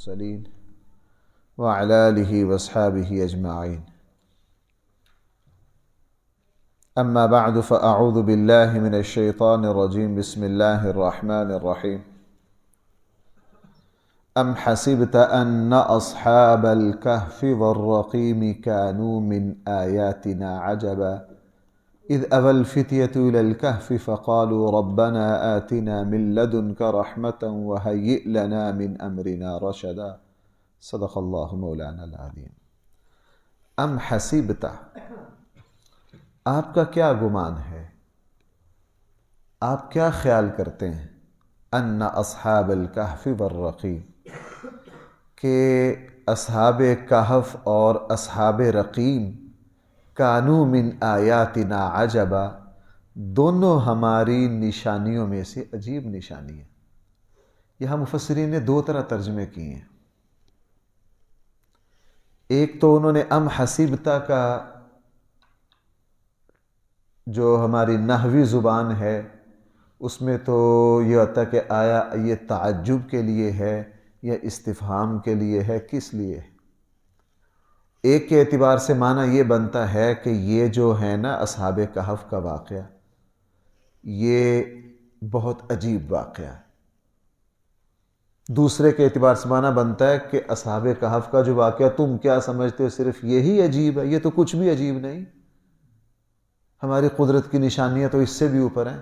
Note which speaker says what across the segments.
Speaker 1: المرسلين وعلى آله وأصحابه أجمعين أما بعد فأعوذ بالله من الشيطان الرجيم بسم الله الرحمن الرحيم أم حسبت أن أصحاب الكهف والرقيم كانوا من آياتنا عجبا إذ أوى الفتية إلى الكهف فقالوا ربنا آتنا من لدنك رحمة وهيئ لنا من أمرنا رشدا صدق الله مولانا العظیم۔ ام حسبت، آپ کا کیا گمان ہے، آپ کیا خیال کرتے ہیں، ان اصحاب الکہف والرقیم، کہ اصحاب کہف اور اصحاب رقیم کانوا من آیاتنا عجبا، دونوں ہماری نشانیوں میں سے عجیب نشانی ہے۔ یہاں مفسرین نے دو طرح ترجمے کیے ہیں۔ ایک تو انہوں نے ام حسبتا کا جو ہماری نحوی زبان ہے اس میں تو یہ ہوتا کہ آیا یہ تعجب کے لیے ہے یا استفہام کے لیے ہے، کس لیے ہے۔ ایک کے اعتبار سے معنی یہ بنتا ہے کہ یہ جو ہے نا اصحاب کہف کا واقعہ، یہ بہت عجیب واقعہ ہے۔ دوسرے کے اعتبار سے معنی بنتا ہے کہ اصحاب کہف کا جو واقعہ تم کیا سمجھتے ہو صرف یہی عجیب ہے، یہ تو کچھ بھی عجیب نہیں، ہماری قدرت کی نشانیاں تو اس سے بھی اوپر ہیں،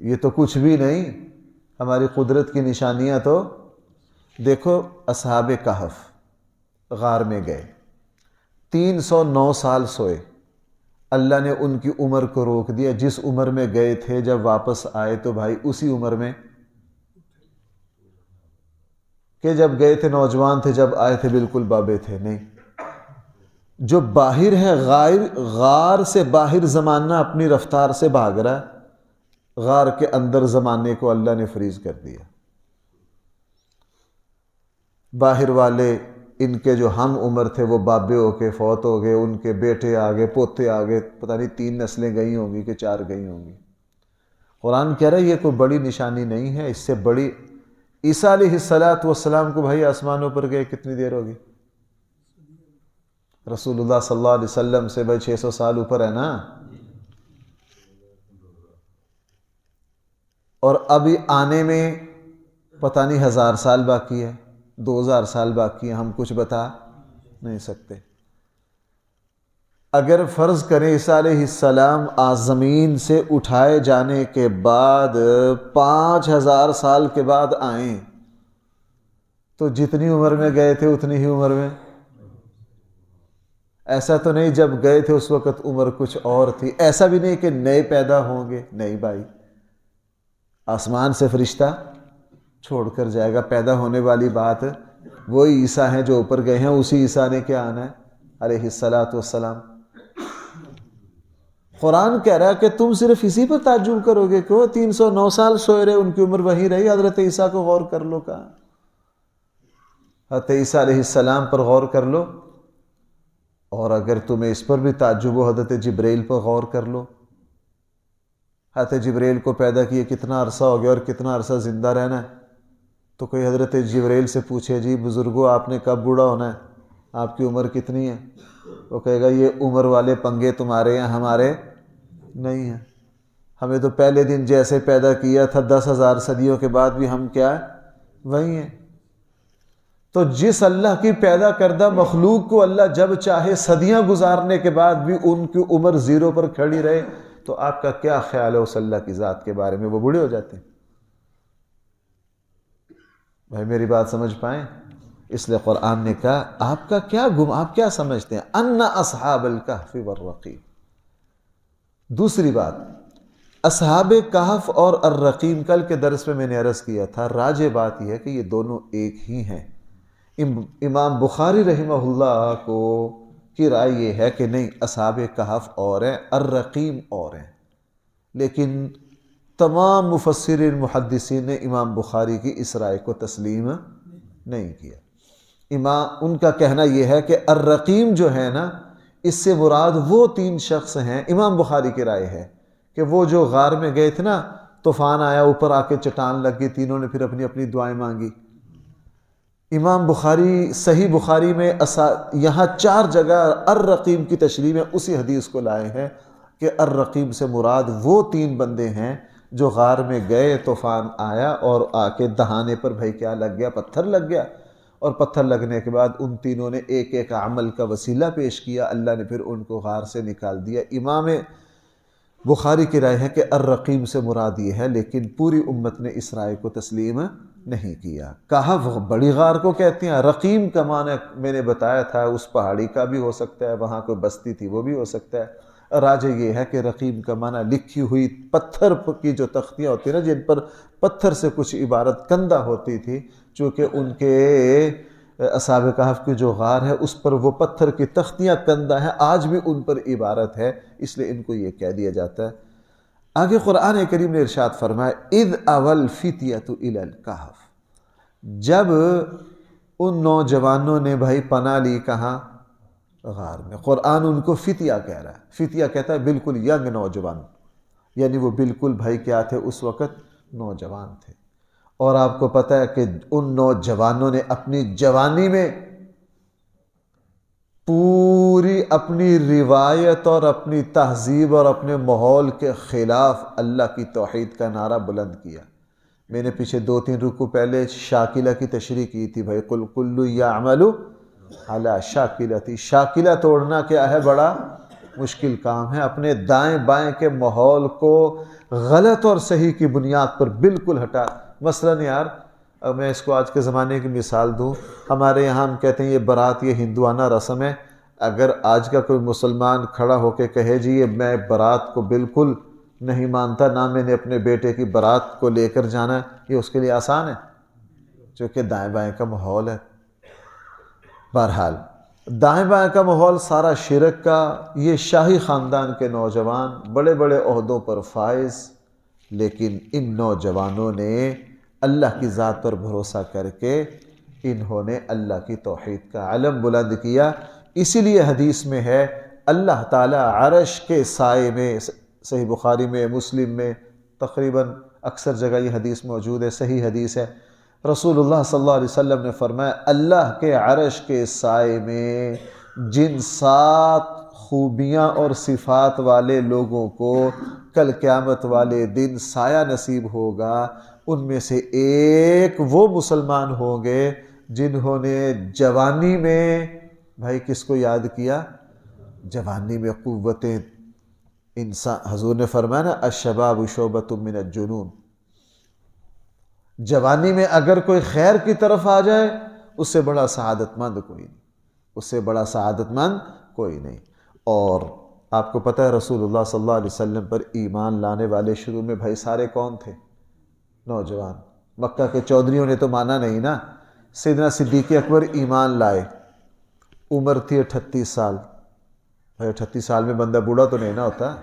Speaker 1: یہ تو کچھ بھی نہیں، ہماری قدرت کی نشانیاں تو دیکھو۔ اصحاب کہف غار میں گئے، 309 سال سوئے، اللہ نے ان کی عمر کو روک دیا، جس عمر میں گئے تھے جب واپس آئے تو بھائی اسی عمر میں، کہ جب گئے تھے نوجوان تھے، جب آئے تھے بالکل بابے تھے، نہیں۔ جو باہر ہے غار سے باہر زمانہ اپنی رفتار سے بھاگ رہا ہے، غار کے اندر زمانے کو اللہ نے فریز کر دیا۔ باہر والے ان کے جو ہم عمر تھے وہ بابے ہو کے فوت ہو گئے، ان کے بیٹے آ گئے، پوتے آ گئے، پتہ نہیں 3 نسلیں گئی ہوں گی کہ 4 گئی ہوں گی۔ قرآن کہہ رہا ہے یہ کوئی بڑی نشانی نہیں ہے، اس سے بڑی عیسیٰ علیہ السلام کو بھائی آسمانوں پر گئے کتنی دیر ہوگی؟ رسول اللہ صلی اللہ علیہ وسلم سے بھائی 600 سال اوپر ہے نا، اور ابھی آنے میں پتہ نہیں 1000 سال باقی ہے، 2000 سال باقی ہے، ہم کچھ بتا نہیں سکتے۔ اگر فرض کریں عیسیٰ علیہ السلام زمین سے اٹھائے جانے کے بعد 5000 سال کے بعد آئیں تو جتنی عمر میں گئے تھے اتنی ہی عمر میں، ایسا تو نہیں جب گئے تھے اس وقت عمر کچھ اور تھی، ایسا بھی نہیں کہ نئے پیدا ہوں گے، نہیں بھائی، آسمان سے فرشتہ چھوڑ کر جائے گا، پیدا ہونے والی بات وہی عیسیٰ ہیں جو اوپر گئے ہیں، اسی عیسیٰ نے کیا آنا ہے علیہ السلام۔ قرآن کہہ رہا ہے کہ تم صرف اسی پر تعجب کرو گے کہ وہ 309 سال سوئے رہے، ان کی عمر وہی رہی۔ حضرت عیسیٰ کو غور کر لو، کہا حضرت عیسیٰ علیہ السلام پر غور کر لو، اور اگر تمہیں اس پر بھی تعجب ہو حضرت جبرائیل پر غور کر لو۔ حضرت جبرائیل کو پیدا کیے کتنا عرصہ ہو گیا اور کتنا عرصہ زندہ رہنا ہے، تو کوئی حضرت جبرائیل سے پوچھے جی بزرگوں آپ نے کب بوڑھا ہونا ہے، آپ کی عمر کتنی ہے، وہ کہے گا یہ عمر والے پنگے تمہارے ہیں، ہمارے نہیں ہیں، ہمیں تو پہلے دن جیسے پیدا کیا تھا 10,000 صدیوں کے بعد بھی ہم کیا ہے وہی ہیں۔ تو جس اللہ کی پیدا کردہ مخلوق کو اللہ جب چاہے صدیاں گزارنے کے بعد بھی ان کی عمر 0 پر کھڑی رہے، تو آپ کا کیا خیال ہے اس اللہ کی ذات کے بارے میں؟ وہ بوڑھے ہو جاتے ہیں؟ بھائی میری بات سمجھ پائیں؟ اس لیے قرآن نے کہا آپ کا کیا آپ کیا سمجھتے ہیں، ان اصحاب الکہف والرقیم۔ دوسری بات، اصحاب کہف اور الرقیم، کل کے درس میں نے عرض کیا تھا، راجح بات یہ ہے کہ یہ دونوں ایک ہی ہیں۔ امام بخاری رحمہ اللہ کی رائے یہ ہے کہ نہیں، اصحاب کہف اور ہیں، الرقیم اور ہیں، لیکن تمام مفسرین محدثین نے امام بخاری کی اس رائے کو تسلیم نہیں کیا۔ ان کا کہنا یہ ہے کہ الرقیم جو ہے نا، اس سے مراد وہ 3 شخص ہیں۔ امام بخاری کی رائے ہے کہ وہ جو غار میں گئے تھے نا، طوفان آیا، اوپر آ کے چٹان لگ گئی، تینوں نے پھر اپنی اپنی دعائیں مانگی۔ امام بخاری صحیح بخاری میں یہاں 4 جگہ الرقیم کی تشریح میں اسی حدیث کو لائے ہیں کہ الرقیم سے مراد وہ 3 بندے ہیں جو غار میں گئے، طوفان آیا اور آ کے دہانے پر بھائی کیا لگ گیا؟ پتھر لگ گیا، اور پتھر لگنے کے بعد ان تینوں نے ایک ایک عمل کا وسیلہ پیش کیا، اللہ نے پھر ان کو غار سے نکال دیا۔ امام بخاری کی رائے ہے کہ الرقیم سے مراد یہ ہے، لیکن پوری امت نے اس رائے کو تسلیم نہیں کیا۔ کہف بڑی غار کو کہتے ہیں، رقیم کا معنی میں نے بتایا تھا اس پہاڑی کا بھی ہو سکتا ہے، وہاں کوئی بستی تھی وہ بھی ہو سکتا ہے۔ راجہ یہ ہے کہ رقیم کا معنی لکھی ہوئی پتھر کی جو تختیاں ہوتی ہیں نا، جن پر پتھر سے کچھ عبارت کندہ ہوتی تھی، چونکہ ان کے اصحاب کہف کی جو غار ہے اس پر وہ پتھر کی تختیاں کندہ ہیں، آج بھی ان پر عبارت ہے، اس لیے ان کو یہ کہہ دیا جاتا ہے۔ آگے قرآن کریم نے ارشاد فرمایا اذ اول الفتیۃ الی الکہف، جب ان نوجوانوں نے بھائی پناہ لی کہاں؟ غار میں۔ قرآن ان کو فتیہ کہہ رہا ہے، فتیہ کہتا ہے بالکل ینگ نوجوان، یعنی وہ بالکل بھائی کیا تھے اس وقت؟ نوجوان تھے۔ اور آپ کو پتہ ہے کہ ان نوجوانوں نے اپنی جوانی میں پوری اپنی روایت اور اپنی تہذیب اور اپنے ماحول کے خلاف اللہ کی توحید کا نعرہ بلند کیا۔ میں نے پیچھے 2-3 رکوع پہلے شاکلہ کی تشریح کی تھی، بھائی قل کل یعمل علی شاکلتی۔ شاکلہ توڑنا کیا ہے؟ بڑا مشکل کام ہے۔ اپنے دائیں بائیں کے ماحول کو غلط اور صحیح کی بنیاد پر بالکل ہٹا۔ مثلاً یار میں اس کو آج کے زمانے کی مثال دوں، ہمارے یہاں ہم کہتے ہیں یہ برات یہ ہندوانہ رسم ہے۔ اگر آج کا کوئی مسلمان کھڑا ہو کے کہے جی یہ میں برات کو بالکل نہیں مانتا، نہ میں نے اپنے بیٹے کی برات کو لے کر جانا ہے، یہ اس کے لیے آسان ہے، چونکہ دائیں بائیں کا ماحول ہے۔ بہرحال دائیں بائیں کا ماحول سارا شرک کا، یہ شاہی خاندان کے نوجوان بڑے بڑے عہدوں پر فائز، لیکن ان نوجوانوں نے اللہ کی ذات پر بھروسہ کر کے انہوں نے اللہ کی توحید کا علم بلند کیا۔ اسی لیے حدیث میں ہے اللہ تعالی عرش کے سائے میں، صحیح بخاری میں، مسلم میں، تقریباً اکثر جگہ یہ حدیث موجود ہے، صحیح حدیث ہے۔ رسول اللہ صلی اللہ علیہ وسلم نے فرمایا اللہ کے عرش کے سائے میں جن 7 خوبیاں اور صفات والے لوگوں کو کل قیامت والے دن سایہ نصیب ہوگا، ان میں سے ایک وہ مسلمان ہوں گے جنہوں نے جوانی میں بھائی کس کو یاد کیا؟ جوانی میں قوتیں انسان، حضور نے فرمایا نا الشباب شعبۃ من الجنون، جوانی میں اگر کوئی خیر کی طرف آ جائے اس سے بڑا سعادت مند کوئی نہیں، اس سے بڑا سعادت مند کوئی نہیں۔ اور آپ کو پتہ ہے رسول اللہ صلی اللہ علیہ وسلم پر ایمان لانے والے شروع میں بھائی سارے کون تھے؟ نوجوان۔ مکہ کے چودھریوں نے تو مانا نہیں نا۔ سیدنا صدیق اکبر ایمان لائے، عمر تھی 38 سال۔ بھائی 38 سال میں بندہ بوڑھا تو نہیں نا ہوتا۔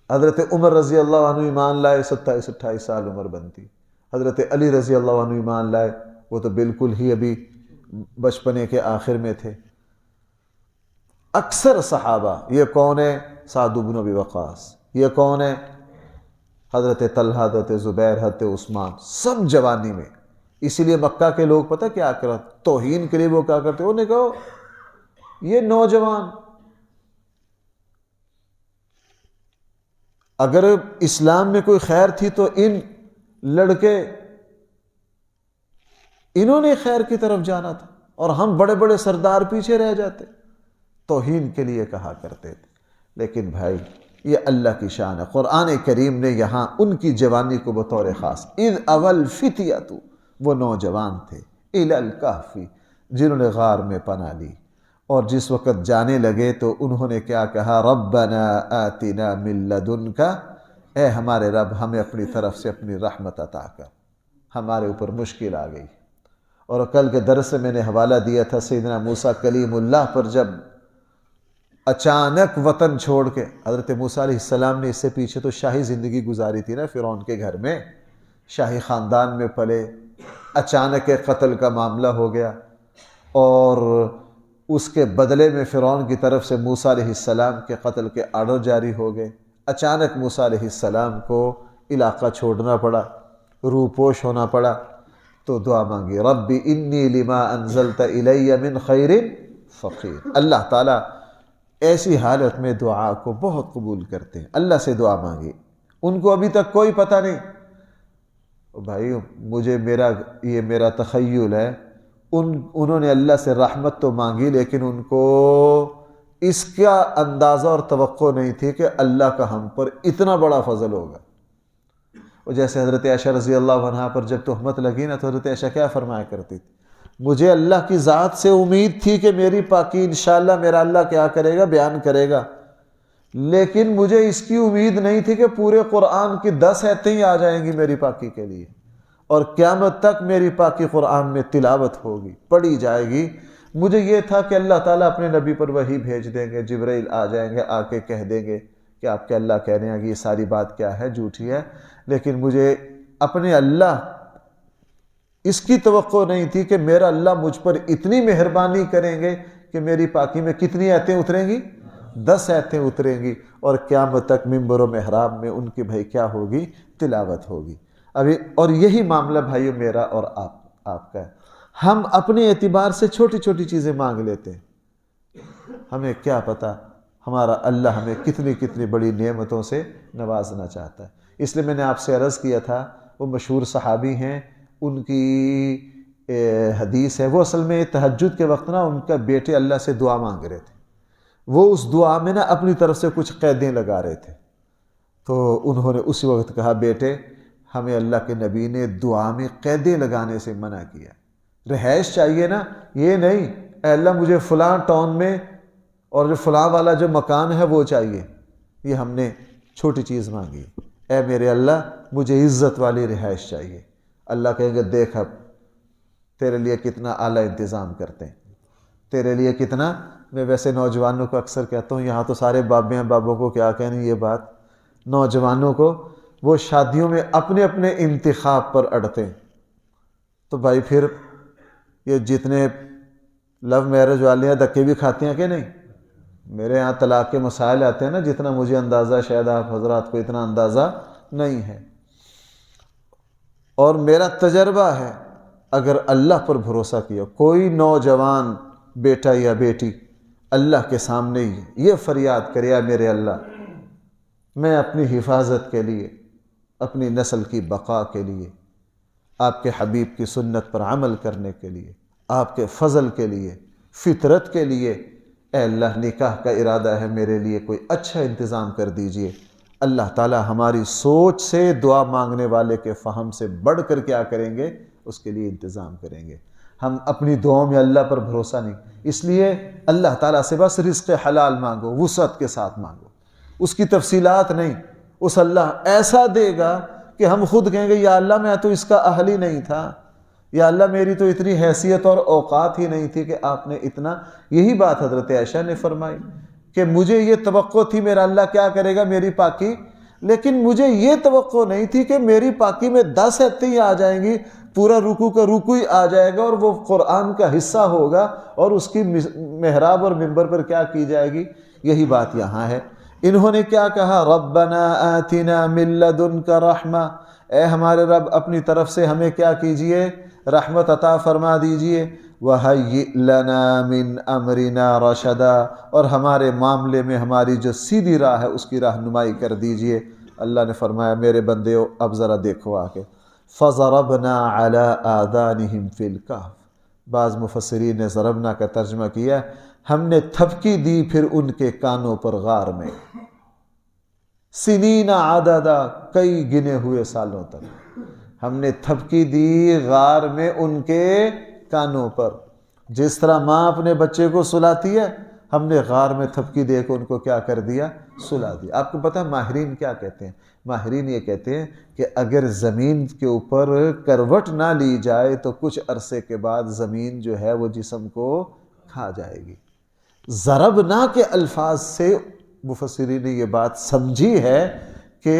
Speaker 1: حضرت عمر رضی اللہ عنہ ایمان لائے، 27-28 سال عمر بنتی۔ حضرت علی رضی اللہ عنہ ایمان لائے، وہ تو بالکل ہی ابھی بچپنے کے آخر میں تھے۔ اکثر صحابہ، یہ کون ہے؟ سعد بن ابی وقاص، یہ کون ہے؟ حضرت طلحہ، حضرت زبیر، حضرت عثمان، سب جوانی میں۔ اسی لیے مکہ کے لوگ پتہ کیا کرتے؟ توہین کے لیے وہ کیا کرتے؟ انہوں نے کہا یہ نوجوان، اگر اسلام میں کوئی خیر تھی تو ان لڑکے، انہوں نے خیر کی طرف جانا تھا، اور ہم بڑے بڑے سردار پیچھے رہ جاتے۔ توہین کے لیے کہا کرتے تھے۔ لیکن بھائی یہ اللہ کی شان ہے۔ قرآن کریم نے یہاں ان کی جوانی کو بطور خاص اذ اول فتیۃ، وہ نوجوان تھے، الی الکہف، جنہوں نے غار میں پناہ لی، اور جس وقت جانے لگے تو انہوں نے کیا کہا؟ ربنا آتنا من لدنک، اے ہمارے رب ہمیں اپنی طرف سے اپنی رحمت عطا کر، ہمارے اوپر مشکل آ گئی۔ اور کل کے درس میں نے حوالہ دیا تھا سیدنا موسیٰ کلیم اللہ پر جب اچانک وطن چھوڑ کے، حضرت موسیٰ علیہ السلام نے اس سے پیچھے تو شاہی زندگی گزاری تھی نا، فرعون کے گھر میں، شاہی خاندان میں پلے، اچانک قتل کا معاملہ ہو گیا، اور اس کے بدلے میں فرعون کی طرف سے موسیٰ علیہ السلام کے قتل کے آرڈر جاری ہو گئے۔ اچانک موسیٰ علیہ السلام کو علاقہ چھوڑنا پڑا، روپوش ہونا پڑا، تو دعا مانگی ربی انی لما انزلت الی من خیر فقیر۔ اللہ تعالیٰ ایسی حالت میں دعا کو بہت قبول کرتے ہیں۔ اللہ سے دعا مانگی، ان کو ابھی تک کوئی پتہ نہیں، بھائی مجھے میرا تخیل ہے، انہوں نے اللہ سے رحمت تو مانگی لیکن ان کو اس کا اندازہ اور توقع نہیں تھی کہ اللہ کا ہم پر اتنا بڑا فضل ہوگا۔ اور جیسے حضرت عائشہ رضی اللہ عنہا پر جب تہمت لگی نا، تو حضرت عائشہ کیا فرمایا کرتی تھی، مجھے اللہ کی ذات سے امید تھی کہ میری پاکی انشاءاللہ میرا اللہ کیا کرے گا، بیان کرے گا، لیکن مجھے اس کی امید نہیں تھی کہ پورے قرآن کی 10 آیتیں ہی آ جائیں گی میری پاکی کے لیے، اور قیامت تک میری پاکی قرآن میں تلاوت ہوگی، پڑھی جائے گی۔ مجھے یہ تھا کہ اللہ تعالیٰ اپنے نبی پر وحی بھیج دیں گے، جبرائیل آ جائیں گے، آ کے کہہ دیں گے کہ آپ کے اللہ کہہ رہے ہیں کہ یہ ساری بات کیا ہے، جھوٹی ہے، لیکن مجھے اپنے اللہ اس کی توقع نہیں تھی کہ میرا اللہ مجھ پر اتنی مہربانی کریں گے کہ میری پاکی میں کتنی آیتیں اتریں گی، 10 آیتیں اتریں گی، اور قیامت تک ممبر و محراب میں ان کی بھائی کیا ہوگی، تلاوت ہوگی۔ ابھی اور یہی معاملہ بھائیو میرا اور آپ کا ہے، ہم اپنے اعتبار سے چھوٹی چھوٹی چیزیں مانگ لیتے ہیں، ہمیں کیا پتہ ہمارا اللہ ہمیں کتنی کتنی بڑی نعمتوں سے نوازنا چاہتا ہے۔ اس لیے میں نے آپ سے عرض کیا تھا، وہ مشہور صحابی ہیں، ان کی حدیث ہے، وہ اصل میں تہجد کے وقت نا ان کا بیٹے اللہ سے دعا مانگ رہے تھے، وہ اس دعا میں نا اپنی طرف سے کچھ قیدیں لگا رہے تھے، تو انہوں نے اسی وقت کہا بیٹے ہمیں اللہ کے نبی نے دعا میں قیدیں لگانے سے منع کیا، رہائش چاہیے نا، یہ نہیں اے اللہ مجھے فلاں ٹاؤن میں اور جو فلاں والا جو مکان ہے وہ چاہیے، یہ ہم نے چھوٹی چیز مانگی، اے میرے اللہ مجھے عزت والی رہائش چاہیے۔ اللہ کہیں گے دیکھ اب تیرے لیے کتنا اعلیٰ انتظام کرتے ہیں، تیرے لیے کتنا۔ میں ویسے نوجوانوں کو اکثر کہتا ہوں، یہاں تو سارے بابے ہیں، بابوں کو کیا کہنے یہ بات، نوجوانوں کو وہ شادیوں میں اپنے اپنے انتخاب پر اڑتے ہیں، تو بھائی پھر یہ جتنے لو میرج والے ہیں دھکے بھی کھاتے ہیں کہ نہیں؟ میرے یہاں طلاق کے مسائل آتے ہیں نا، جتنا مجھے اندازہ شاید آپ حضرات کو اتنا اندازہ نہیں ہے، اور میرا تجربہ ہے اگر اللہ پر بھروسہ کیا کوئی نوجوان بیٹا یا بیٹی اللہ کے سامنے یہ فریاد کرے یا میرے اللہ میں اپنی حفاظت کے لیے، اپنی نسل کی بقا کے لیے، آپ کے حبیب کی سنت پر عمل کرنے کے لیے، آپ کے فضل کے لیے، فطرت کے لیے، اے اللہ نکاح کا ارادہ ہے میرے لیے کوئی اچھا انتظام کر دیجئے۔ اللہ تعالیٰ ہماری سوچ سے، دعا مانگنے والے کے فہم سے بڑھ کر کیا کریں گے، اس کے لیے انتظام کریں گے۔ ہم اپنی دعاؤں میں اللہ پر بھروسہ نہیں، اس لیے اللہ تعالیٰ سے بس رزق حلال مانگو، وسعت کے ساتھ مانگو، اس کی تفصیلات نہیں، اس اللہ ایسا دے گا کہ ہم خود کہیں گے یا اللہ میں تو اس کا اہل ہی نہیں تھا، یا اللہ میری تو اتنی حیثیت اور اوقات ہی نہیں تھی کہ آپ نے اتنا۔ یہی بات حضرت عائشہ نے فرمائی کہ مجھے یہ توقع تھی میرا اللہ کیا کرے گا میری پاکی، لیکن مجھے یہ توقع نہیں تھی کہ میری پاکی میں 10 آیتیں ہی آ جائیں گی، پورا رکوع کا رکوع ہی آ جائے گا اور وہ قرآن کا حصہ ہوگا اور اس کی محراب اور منبر پر کیا کی جائے گی۔ یہی بات یہاں ہے، انہوں نے کیا کہا، ربنا آتنا من لدنک رحمہ، اے ہمارے رب اپنی طرف سے ہمیں کیا کیجئے، رحمت عطا فرما دیجئے، وَهَيِّئْ لَنَا مِنْ أَمْرِنَا رَشَدًا، اور ہمارے معاملے میں ہماری جو سیدھی راہ ہے اس کی رہنمائی کر دیجئے۔ اللہ نے فرمایا میرے بندیو اب ذرا دیکھو آ کے، فَضَرَبْنَا عَلَىٰ آذَانِهِمْ فِي الْكَهْفِ، بعض مفسرین نے ضربنا کا ترجمہ کیا ہم نے تھپکی دی پھر ان کے کانوں پر غار میں، سنین عددا، کئی گنے ہوئے سالوں تک ہم نے تھپکی دی غار میں ان کے کانوں پر، جس طرح ماں اپنے بچے کو سلاتی ہے ہم نے غار میں تھپکی دے کے ان کو کیا کر دیا، سلا دیا۔ آپ کو پتہ ماہرین کیا کہتے ہیں؟ ماہرین یہ کہتے ہیں کہ اگر زمین کے اوپر کروٹ نہ لی جائے تو کچھ عرصے کے بعد زمین جو ہے وہ جسم کو کھا جائے گی۔ ضربنا کے الفاظ سے مفسرین نے یہ بات سمجھی ہے کہ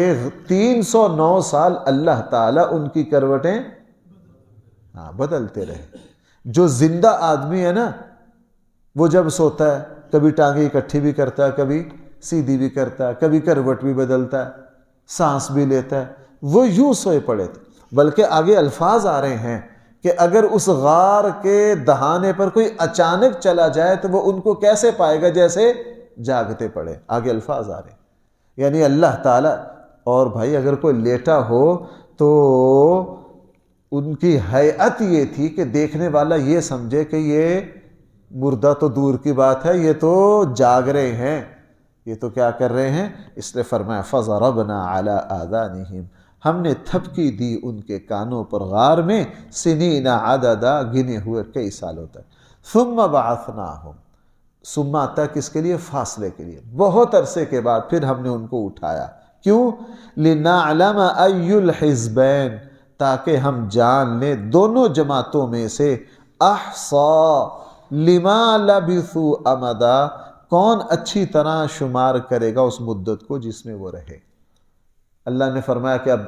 Speaker 1: 309 سال اللہ تعالیٰ ان کی کروٹیں بدلتے رہے۔ جو زندہ آدمی ہے نا وہ جب سوتا ہے کبھی ٹانگیں اکٹھی بھی کرتا ہے، کبھی سیدھی بھی کرتا ہے، کبھی کروٹ بھی بدلتا ہے، سانس بھی لیتا ہے، وہ یوں سوئے پڑے تھے، بلکہ آگے الفاظ آ رہے ہیں کہ اگر اس غار کے دہانے پر کوئی اچانک چلا جائے تو وہ ان کو کیسے پائے گا؟ جیسے جاگتے پڑے۔ آگے الفاظ آ رہے ہیں، یعنی اللہ تعالیٰ، اور بھائی اگر کوئی لیٹا ہو تو ان کی ہیئت یہ تھی کہ دیکھنے والا یہ سمجھے کہ یہ مردہ تو دور کی بات ہے، یہ تو جاگ رہے ہیں، یہ تو کیا کر رہے ہیں؟ اس لیے فرمایا فَضَرَبْنَا عَلَىٰ آذَانِهِمْ، ہم نے تھپکی دی ان کے کانوں پر غار میں، سنین عددا، گنے ہوئے کئی سالوں تک، ثم بعثناہم، ثم آتا کس کے لیے؟ فاصلے کے لیے، بہت عرصے کے بعد پھر ہم نے ان کو اٹھایا۔ کیوں؟ لِنَعْلَمَ أَيُّ الْحِزْبَيْنِ، تاکہ ہم جان لیں دونوں جماعتوں میں سے احصا لما لبثوا امدا، کون اچھی طرح شمار کرے گا اس مدت کو جس میں وہ رہے۔ اللہ نے فرمایا کہ اب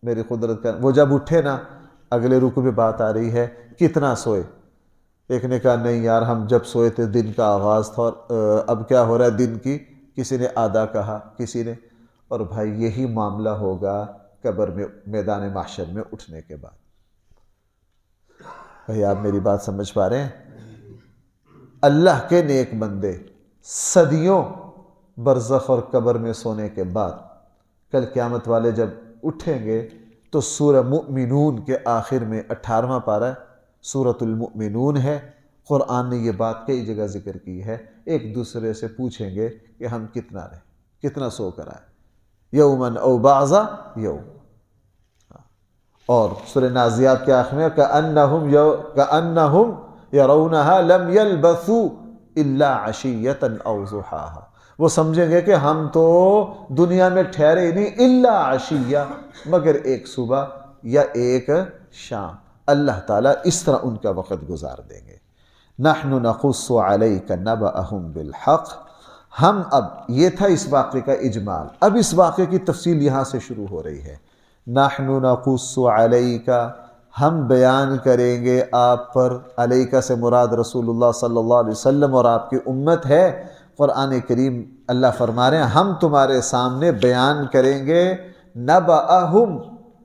Speaker 1: میری قدرت کا، وہ جب اٹھے نا، اگلے رکوع میں بات آ رہی ہے کتنا سوئے؟ ایک نے کہا نہیں یار ہم جب سوئے تھے دن کا آغاز تھا، اور اب کیا ہو رہا ہے دن کی، کسی نے آدھا کہا، کسی نے، اور بھائی یہی معاملہ ہوگا قبر میں، میدان محشر میں اٹھنے کے بعد۔ بھائی آپ میری بات سمجھ پا رہے ہیں؟ اللہ کے نیک بندے صدیوں برزخ اور قبر میں سونے کے بعد کل قیامت والے جب اٹھیں گے تو سورہ مؤمنون کے آخر میں 18واں پارہ سورۃ المؤمنون ہے، قرآن نے یہ بات کئی جگہ ذکر کی ہے، ایک دوسرے سے پوچھیں گے کہ ہم کتنا رہے، کتنا سو کر آئے، یومن او بعض یوم۔ اور سورہ نازیات کے آخر میں کأنہم یرونہا لم یلبثوا الا عشیۃ او ضحاہا، وہ سمجھیں گے کہ ہم تو دنیا میں ٹھہرے ہی نہیں الا عشیہ، مگر ایک صبح یا ایک شام۔ اللہ تعالیٰ اس طرح ان کا وقت گزار دیں گے۔ نحن نقص علیک نبأہم بالحق، ہم، اب یہ تھا اس واقعے کا اجمال، اب اس واقعے کی تفصیل یہاں سے شروع ہو رہی ہے۔ نحن نقص علیک، ہم بیان کریں گے آپ پر، علیک سے مراد رسول اللہ صلی اللہ علیہ وسلم اور آپ کی امت ہے۔ قرآن کریم اللہ فرما رہے ہیں ہم تمہارے سامنے بیان کریں گے نبأہم،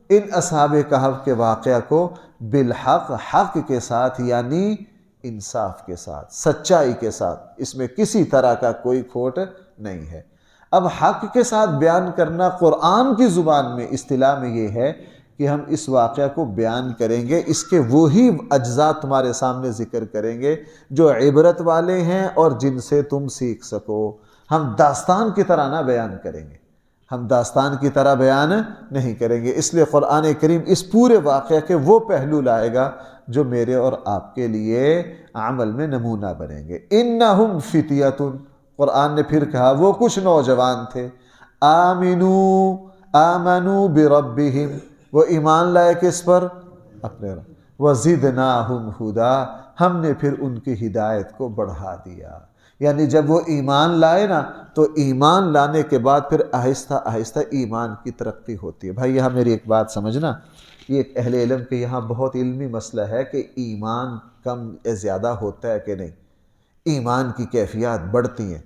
Speaker 1: ان اصحاب کہف کے واقعہ کو، بالحق، حق کے ساتھ، یعنی انصاف کے ساتھ، سچائی کے ساتھ، اس میں کسی طرح کا کوئی کھوٹ نہیں ہے۔ اب حق کے ساتھ بیان کرنا قرآن کی زبان میں، اصطلاح میں یہ ہے کہ ہم اس واقعہ کو بیان کریں گے، اس کے وہی اجزاء تمہارے سامنے ذکر کریں گے جو عبرت والے ہیں اور جن سے تم سیکھ سکو۔ ہم داستان کی طرح نہ بیان کریں گے، ہم داستان کی طرح بیان نہیں کریں گے، اس لیے قرآن کریم اس پورے واقعہ کے وہ پہلو لائے گا جو میرے اور آپ کے لیے عمل میں نمونہ بنیں گے۔ انہم فتیۃ، قرآن نے پھر کہا وہ کچھ نوجوان تھے، آمنوا بربہم، وہ ایمان لائے کس پر؟ اپنے رب، وزدناہم ہدا، ہم نے پھر ان کی ہدایت کو بڑھا دیا۔ یعنی جب وہ ایمان لائے نا تو ایمان لانے کے بعد پھر آہستہ آہستہ ایمان کی ترقی ہوتی ہے۔ بھائی یہاں میری ایک بات سمجھنا، یہ ایک اہل علم کے یہاں بہت علمی مسئلہ ہے کہ ایمان کم یا زیادہ ہوتا ہے کہ نہیں، ایمان کی کیفیات بڑھتی ہیں۔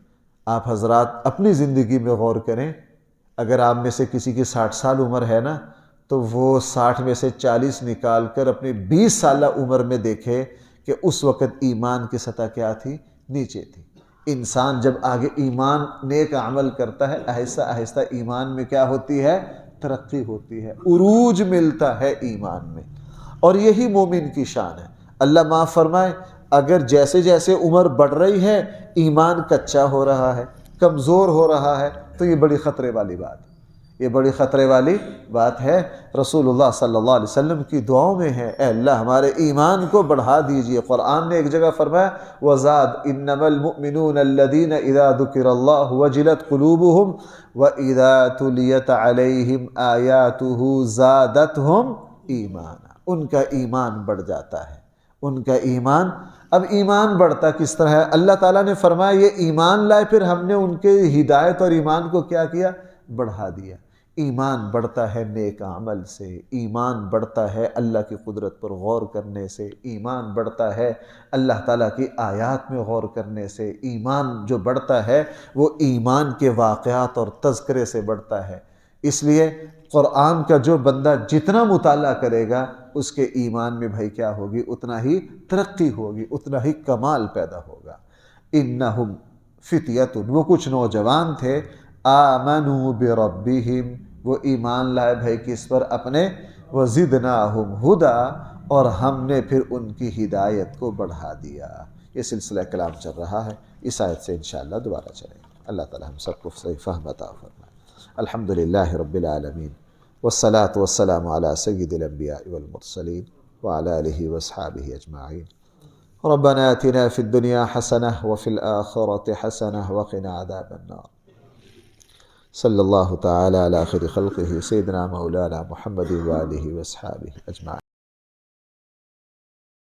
Speaker 1: آپ حضرات اپنی زندگی میں غور کریں، اگر آپ میں سے کسی کی 60 سال عمر ہے نا تو وہ 60 میں سے 40 نکال کر اپنی 20 سالہ عمر میں دیکھے کہ اس وقت ایمان کی سطح کیا تھی؟ نیچے تھی۔ انسان جب آگے ایمان نیک عمل کرتا ہے، آہستہ آہستہ ایمان میں کیا ہوتی ہے؟ ترقی ہوتی ہے، عروج ملتا ہے ایمان میں، اور یہی مومن کی شان ہے۔ اللہ معاف فرمائے، اگر جیسے جیسے عمر بڑھ رہی ہے ایمان کچا ہو رہا ہے، کمزور ہو رہا ہے، تو یہ بڑی خطرے والی بات ہے، یہ بڑی خطرے والی بات ہے۔ رسول اللہ صلی اللہ علیہ وسلم کی دعاؤں میں ہے اے اللہ ہمارے ایمان کو بڑھا دیجئے۔ قرآن نے ایک جگہ فرمایا وزاد انما المؤمنون الذین اذا ذکر اللہ وجلت قلوبہم واذا تلیت علیہم آیاتہ زادتہم ایمانا، ان کا ایمان بڑھ جاتا ہے، ان کا ایمان۔ اب ایمان بڑھتا کس طرح ہے؟ اللہ تعالیٰ نے فرمایا یہ ایمان لائے، پھر ہم نے ان کے ہدایت اور ایمان کو کیا کیا؟ بڑھا دیا۔ ایمان بڑھتا ہے نیک عمل سے، ایمان بڑھتا ہے اللہ کی قدرت پر غور کرنے سے، ایمان بڑھتا ہے اللہ تعالیٰ کی آیات میں غور کرنے سے، ایمان جو بڑھتا ہے وہ ایمان کے واقعات اور تذکرے سے بڑھتا ہے۔ اس لیے قرآن کا جو بندہ جتنا مطالعہ کرے گا اس کے ایمان میں بھائی کیا ہوگی، اتنا ہی ترقی ہوگی، اتنا ہی کمال پیدا ہوگا۔ انہم فتیۃ، وہ کچھ نوجوان تھے، آمنوا بربہم، وہ ایمان لائے بھائی کس پر، اپنے، وزدناہم ہدی، اور ہم نے پھر ان کی ہدایت کو بڑھا دیا۔ یہ سلسلہ کلام چل رہا ہے، اس آیت سے انشاءاللہ دوبارہ چلیں گے۔ اللہ تعالی ہم سب کو صحیح فہم عطا فرمائے۔ الحمدللہ رب العالمین، والصلاة والسلام علی سید الانبیاء والمرسلین وعلی آلہ واصحابہ اجمعین۔ ربنا آتنا فی الدنیا حسنہ وفی الآخرۃ حسنہ وقنا عذاب النار۔ صلی اللہ تعالی علی خیر خلقہ سیدنا مولانا محمد وآلہ واصحابہ اجمعین۔